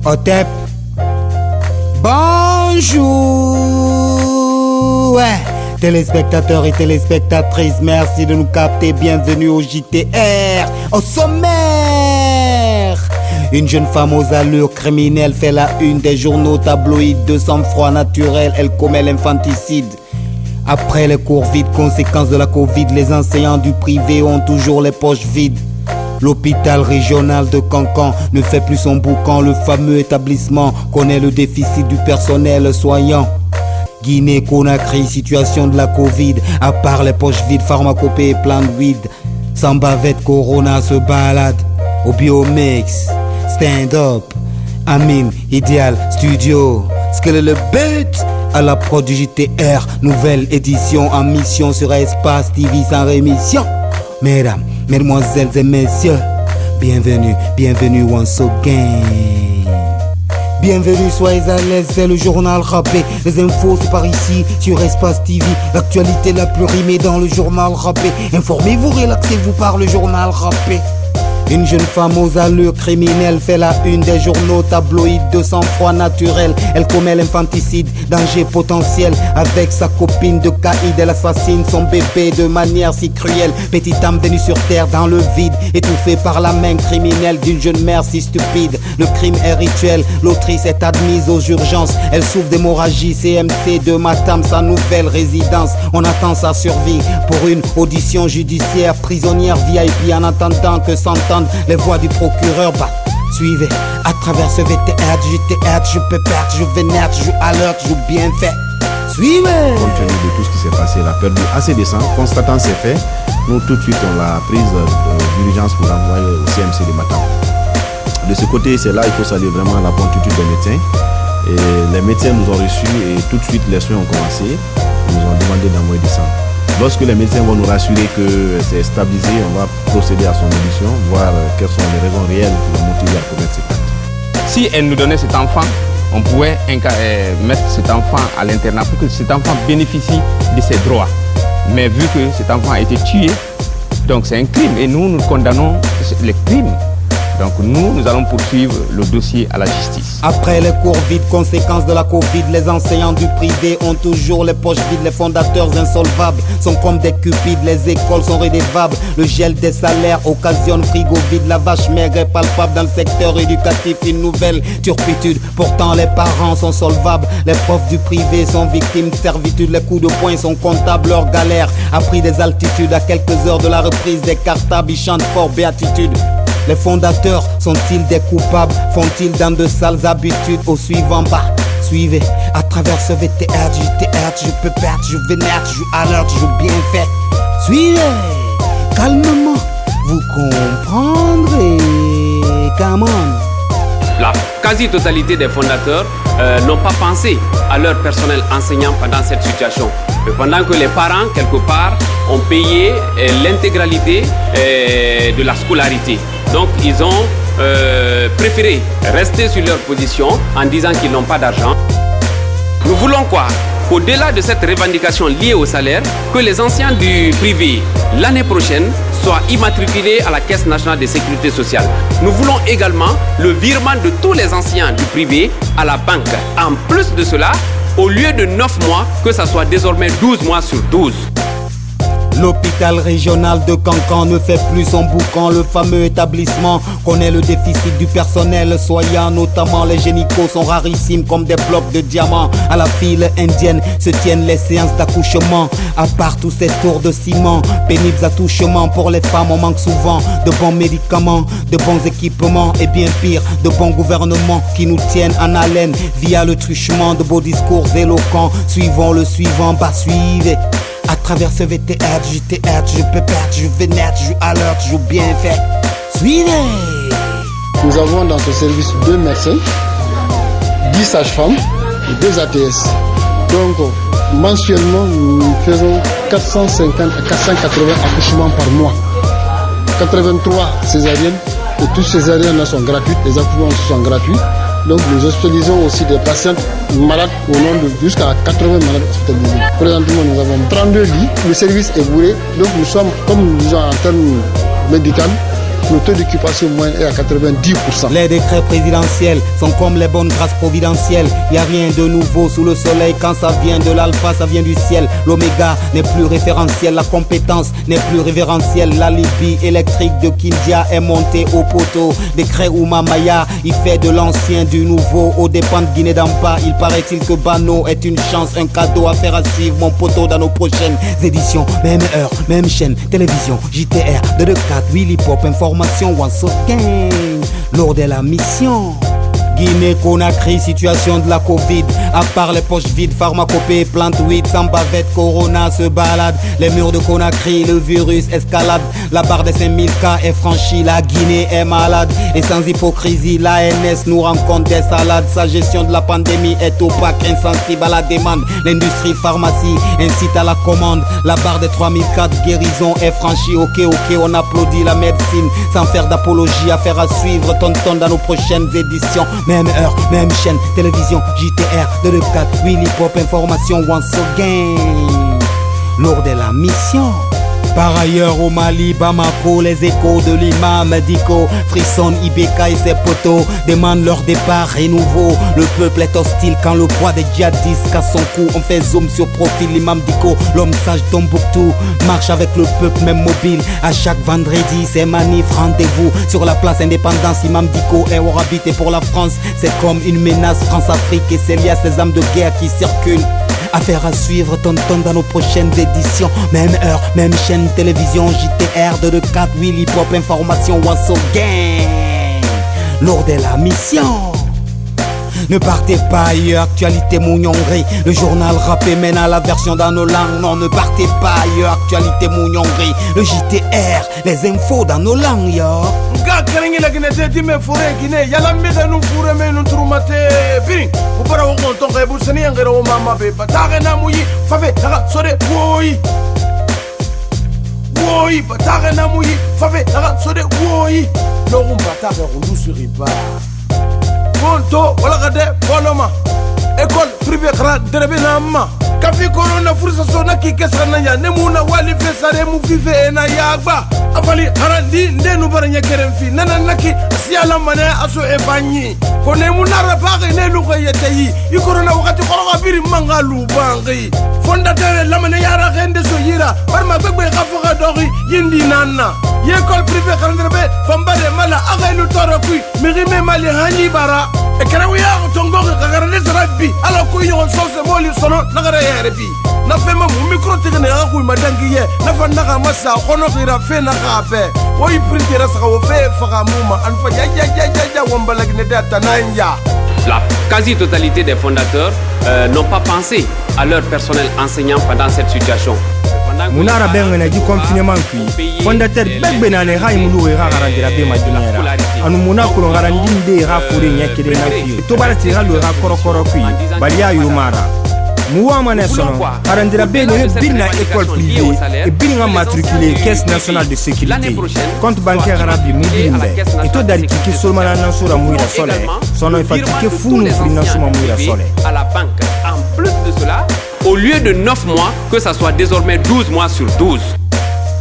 Otep. Bonjour. Ouais. Téléspectateurs et téléspectatrices, merci de nous capter. Bienvenue au JTR. Au sommaire, une jeune femme aux allures criminelles fait la une des journaux tabloïds. De sang-froid naturel, elle commet l'infanticide. Après les cours vides, conséquence de la Covid, les enseignants du privé ont toujours les poches vides. L'hôpital régional de Cancan ne fait plus son boucan. Le fameux établissement connaît le déficit du personnel soignant. Guinée-Conakry, situation de la Covid. À part les poches vides, pharmacopée et plein de weed. Sans bavette, Corona se balade. Au Biomix, stand-up, Amine, Idéal, Studio. Ce que le but à la prod du JTR, nouvelle édition en mission sur Espace TV sans rémission. Mesdames, mesdemoiselles et messieurs, bienvenue, bienvenue once again. Bienvenue, soyez à l'aise, c'est le journal rappé. Les infos c'est par ici, sur Espace TV. L'actualité la plus rimée dans le journal rappé. Informez-vous, relaxez-vous par le journal rappé. Une jeune femme aux allures criminelles fait la une des journaux tabloïds. De sang-froid naturel, elle commet l'infanticide. Danger potentiel avec sa copine de caïd. Elle assassine son bébé de manière si cruelle. Petite âme venue sur terre dans le vide, étouffée par la main criminelle d'une jeune mère si stupide. Le crime est rituel, l'autrice est admise aux urgences. Elle souffre d'hémorragie CMC de Matam, sa nouvelle résidence. On attend sa survie pour une audition judiciaire. Prisonnière VIP en attendant que s'entende les voix du procureur. Suivez à travers ce VTR, JTR, je peux perdre, je vénère, je joue alerte, je joue bien fait. Suivez. Compte tenu de tout ce qui s'est passé, la perdu assez de sang. Constatant ces faits, nous tout de suite on l'a prise d'urgence pour l'envoyer au CMC de Matam. De ce côté, c'est là il faut saluer vraiment la promptitude des médecins. Et les médecins nous ont reçus et tout de suite les soins ont commencé. Ils nous ont demandé d'envoyer du sang. Lorsque les médecins vont nous rassurer que c'est stabilisé, on va procéder à son audition, voir quelles sont les raisons réelles qui l'ont motivé à commettre cet acte. Si elle nous donnait cet enfant, on pouvait mettre cet enfant à l'internat pour que cet enfant bénéficie de ses droits. Mais vu que cet enfant a été tué, donc c'est un crime et nous condamnons les crimes. Donc nous allons poursuivre le dossier à la justice. Après les cours vides, conséquence de la Covid, les enseignants du privé ont toujours les poches vides. Les fondateurs insolvables sont comme des cupides. Les écoles sont rédevables. Le gel des salaires occasionne frigo vide. La vache maigre est palpable dans le secteur éducatif. Une nouvelle turpitude. Pourtant les parents sont solvables. Les profs du privé sont victimes de servitude. Les coups de poing sont comptables. Leur galère a pris des altitudes. À quelques heures de la reprise des cartables, ils chantent fort béatitude. Les fondateurs sont-ils des coupables? Font-ils dans de sales habitudes? Au suivant, suivez à travers ce VTR, JTR, je peux perdre, je vénère, je joue alerte, je joue bien fait. Suivez, calmement, vous comprendrez. Come on. La quasi-totalité des fondateurs n'ont pas pensé à leur personnel enseignant pendant cette situation. Pendant que les parents, quelque part, ont payé l'intégralité de la scolarité. Donc ils ont préféré rester sur leur position en disant qu'ils n'ont pas d'argent. Nous voulons quoi? Au-delà de cette revendication liée au salaire, que les anciens du privé, l'année prochaine, soient immatriculés à la Caisse nationale de sécurité sociale. Nous voulons également le virement de tous les anciens du privé à la banque. En plus de cela, au lieu de 9 mois, que ça soit désormais 12 mois sur 12. L'hôpital régional de Cancan ne fait plus son boucan. Le fameux établissement connaît le déficit du personnel soignant. Notamment les gynécos sont rarissimes comme des blocs de diamants. À la file indienne se tiennent les séances d'accouchement. À part tous ces tours de ciment, pénibles attouchements pour les femmes, on manque souvent de bons médicaments, de bons équipements et bien pire, de bons gouvernements qui nous tiennent en haleine via le truchement de beaux discours éloquents. Suivons le suivant, suivez. À travers ce VTR, JTR, je peux perdre, je vénère, je joue alerte, je joue bien fait. Suivez. Nous avons dans ce service 2 médecins, 10 sages-femmes et 2 ATS. Donc mensuellement, nous faisons 450 à 480 accouchements par mois. 83 césariennes et tous ces césariennes sont gratuites, les accouchements sont gratuits. Donc nous hospitalisons aussi des patientes malades au nombre de jusqu'à 80 malades hospitalisés. Présentement, nous avons 32 lits, le service est bourré. Donc nous sommes, comme nous disons en termes médicaux, Le taux d'occupation moyen est à 90%. Les décrets présidentiels sont comme les bonnes grâces providentielles. Y a rien de nouveau sous le soleil. Quand ça vient de l'alpha, ça vient du ciel. L'oméga n'est plus référentiel. La compétence n'est plus révérentielle. La Libye électrique de Kindia est montée au poteau. Décret Oumamaya, il fait de l'ancien du nouveau. Aux dépens de Guinée-Dampa, il paraît-il que Bano est une chance, un cadeau à faire à suivre, mon poteau, dans nos prochaines éditions. Même heure, même chaîne, télévision, JTR, 224, Willy Pop, information, once again. Lors de la mission. Guinée-Conakry, situation de la Covid. À part les poches vides, pharmacopée, plante weed, sans bavette, Corona se balade. Les murs de Conakry, le virus escalade. La barre des 5000 cas est franchie, la Guinée est malade. Et sans hypocrisie, l'ANS nous rencontre des salades. Sa gestion de la pandémie est opaque, insensible à la demande. L'industrie pharmacie incite à la commande. La barre des 3000 cas de guérison est franchie. Ok, on applaudit la médecine sans faire d'apologie. Affaire à suivre, tonton, dans nos prochaines éditions. Même heure, même chaîne, télévision, JTR, 224, Willy Pop, information, once again. Lors de la mission. Par ailleurs au Mali, Bamako, les échos de l'imam Diko frissonnent, Ibeka et ses poteaux demandent leur départ et nouveau. Le peuple est hostile quand le poids des djihadistes casse son cou. On fait zoom sur profil, l'imam Diko, l'homme sage Tombouctou marche avec le peuple même mobile. À chaque vendredi, c'est manif, rendez-vous sur la place Indépendance. L'imam Diko est au rabit et pour la France, c'est comme une menace. France-Afrique et c'est lié à ces âmes de guerre qui circulent. Affaire à suivre, tonton, dans nos prochaines éditions. Même heure, même chaîne, télévision, JTR, 224, Willy Pop, information, once again. Lors de la mission. Ne partez pas ailleurs, actualité Mouniongri. Le journal rappé mène à la version dans nos langues. Non, ne partez pas ailleurs, actualité Mouniongri. Le JTR, les infos dans nos langues, yo. Nga karengi la Guinée de dime fure Guinée. Yala mbega nu fure me nu turumate. Biri, upara wongo tonga ebu sani angera o mama beba. Tage na muyi, fafe, taga sore woyi. Woyi, batage na muyi, fafe, taga sore woyi. Lorum batage rundu suriba. Monto wala kade foloma école privée kra derebe nama kafi corona fursa sona ki kesana ya nemuna wali fesare mu vive na yagba afali harandi ndenu baranya keremfi nana naki siala mane aso efanyi kone munara baga ne lu khayetayi i corona wakati khoroga biri mangalu bangi fondateur lamane yara gende so yira barma begbe khafuga dogi yindi nana école privée kra derebe fambare mala agailu torokui mirime mali hani bara e karawiya tongo kagarane zarabi ala ko yon sose moli sono nagara yerebi na fema mu micro tigene ga ku madangiye na fa naga masa khono gira fe na gape o yi printera sa go fe faga muma an fa ya wombala gne data nanja. La quasi-totalité des fondateurs n'ont pas pensé à leur personnel enseignant pendant cette situation. Munara bengena di confinement kui fondateur begbe na ne hay mulu ga garandira be maduniera anu muna ko garandinde ga fure nyakire na fi to barati ga lo ga korokoro kui balia yumara muwa ne sono garandira be ne binna école privée et binga matriculé caisse nationale de sécurité compte bancaire arabe mubimbe et to dari ki solmana na sura muira sole sono fatike funu frina suma muira sole à la banque. En plus de cela, au lieu de 9 mois, que ça soit désormais 12 mois sur 12.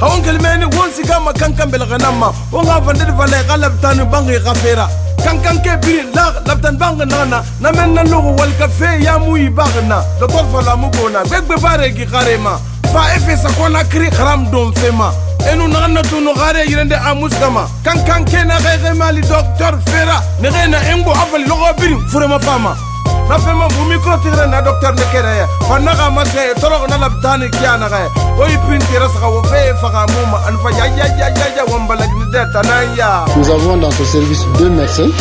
Hawankel meni wonsi gama kankan belganama wonga vandede vale galabtanu bangi gafera kankan ke biri la labtan bang nana na men na lugu wal cafe ya muyi bagna do ko fala mu gona begbe bare gi karema fa efe sa kona kri kharam dom fema enu nana tunu gare yirende amuskama kankan ke na gege mali docteur fera ne gena engo afali logo biri furema fama na fema mu micro tigre na docteur ne kere fanaga mase toro na labtani kiana ga oyi printera sa wo fe faga muma an fa ya wombala gne data nanya. Nous avons dans ce service 2 médecins.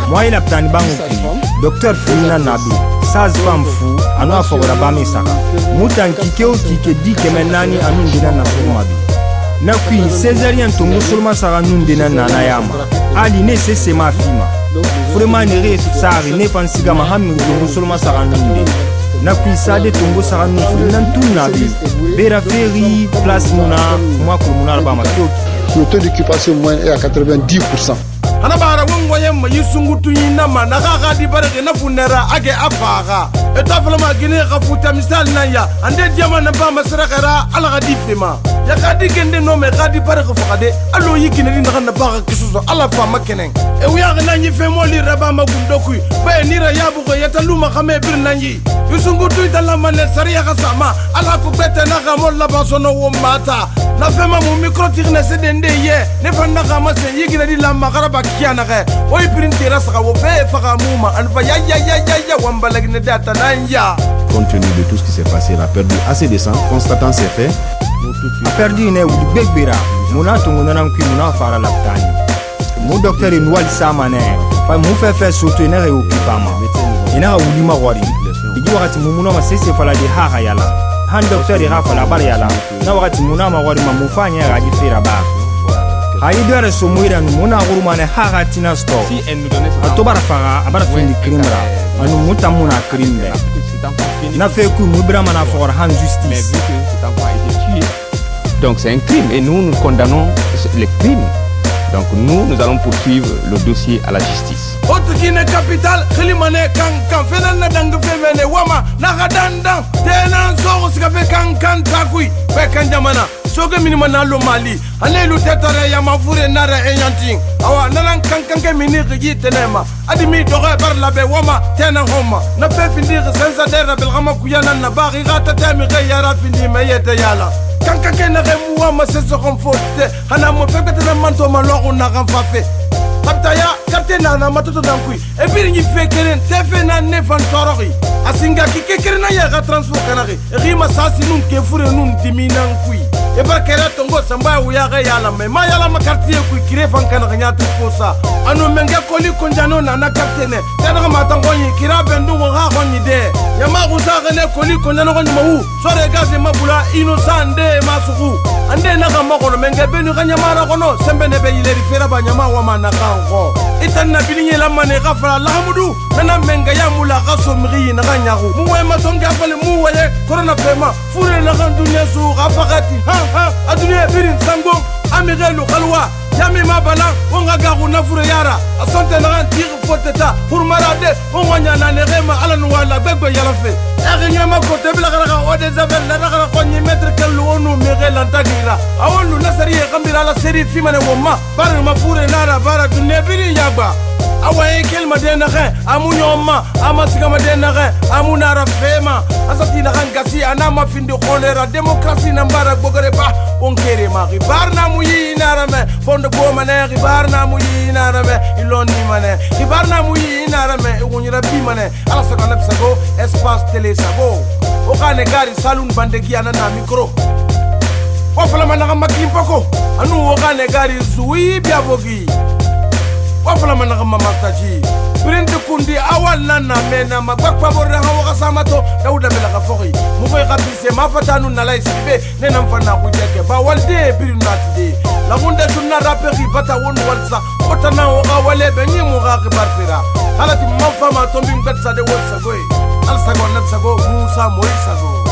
Moi il a plan bango docteur Fina Nabi saz fam fu anu afogora bami saka mutan kikeo kike di kemenani anu ndina na fumabi na kui césarien tongo solma saka nundina na yama ali ne sese ma fima vraiment ne re sari ne fansiga mahamu tongo solma saka nunde na kui sade tongo saka nunde nan tunabi bera feri place muna moi ko muna ba ma kioki. Le taux d'occupation moyen est à 90%. Anabara wongo yemma yisungutu yinama nagaga di barege na funera age afaga etafalama gine kafuta misal naya ande diama na ba masara kara ala gadi fema ya gadi gende no me gadi bare ko fakade allo yigine ni na ba kisuso ala fa makenen e wiya na nyi femo li raba magundo ku ba ni ra yabu ko yataluma khame bir nanyi yusungu tu dalla manet sariya kasama ala ko bete na ga molla ba sono wo mata na fema mu micro tirne se dende ye ne fanna ga ma se yigine di la magara ba kiana ga oy printera sa wo fe fa ga muma an fa ya wamba lagne data nanya. Compte tenu de tout ce qui s'est passé, il a perdu assez de sang. Constatant ces faits, a perdu une begbera. Muna tunguna nkui muna fara laptani. Mon docteur Noual Samane, pas mon fait soutenir et occupama. Ina wuli mawari. Idi wakati mumuna masese fala de hara yala. Han docteur ira fala bar yala. Na wakati muna mawari mamufanya radi fera ba. Haïdouare Somuira Muna Roumane Haratina Store. Si elle nous donnait ça. Atobara Fara, Abarafini Krimra, Anu Mutamuna Krimbe. N'a fait que Mubramana for hand justice. Mais vu que cet enfant a été tué, donc c'est un crime et nous condamnons les crimes. Donc nous allons poursuivre le dossier à la justice. Autre Guinée capitale, Khilimane Kankan, Fenana Dang Femene, Wama, Nagadandang, Tenan Soro Scafe Kankan Takui, Bekanjamana, Soga Minimana Mali, Alelu Tetare Yamafure Nara Eyanting, Awa Nanan Kankan Miniki Tenema, Adimi Dore Barlabe Wama, Tena Homa, Nafefindir Sensa Dera Belrama Kuyana Nabari Rata Temi Yara Findi Mayete Yala. Kankan Nemu ma se conforte, Hanamo Fekete Manto Maloro Nagamfafe. Kaptaya, Kaptena na matoto dankui. E biri ngi fekeren, tefe na nefan torori. Asinga ki kekere na yaga transfer kanari. Rima sasi nun kefure nun diminan kui. E barkere tongo samba uyaga yala me. Ma yala ma quartier kui kire fan kanari nyatu posa. Anu menge koli konjano na na kaptene. Tena matangonyi kira bendu nga konyi de. Yama kusaga ne koli konjano konyi mau. Sore gazi mabula inosande masuku. Ande na kama kono menge benu kanyamara kono. Sembe nebe ileri fera ba nyama wa manaka. Itana bilinye la mane gafala lahamudu nana menga ya mula gaso mri na ganyaru muwe matonga fale muwe corona fema fure na gandunya su gafakati ha adunya birin sango amirelu khalwa yami mabala wonga garu na fure yara asante na gan tir foteta pour marade wonga na ne rema ala no wala begbe yala fe agnya ma ko tebla gara o de zavel na gara ko ni metre kelu onu mere lantagira awonu nasari e gambira la série fimane woma bar ma fure nara bara dunne biri yagba awaye kelma de na re amunyoma amasiga ma de na re amunara fema asati na gasi anama finde kolera démocratie na mbara bogare ba onkere ma ribar na muyi nara me fondo ko mane ribar na muyi nara me iloni mane ribar na muyi nara me wonyira bi mane ala saka na psago espace télé sago o kane gari salon bandegi ana na micro wafala manaka makimpako anu o kane gari zui biavogi wafala manaka mamastaji Prende kundi awal nana mena magwakpa borre hawa kasamato dauda melaka foki mugoy kapise mafatanu nalai sibe nena mfana kujeke ba walde birin natide la gonde sunna raperi bata won walsa otana o awale benyi muga barfira halati mafama tombi mgatsa de wolsa goy al sago napsago musa moisago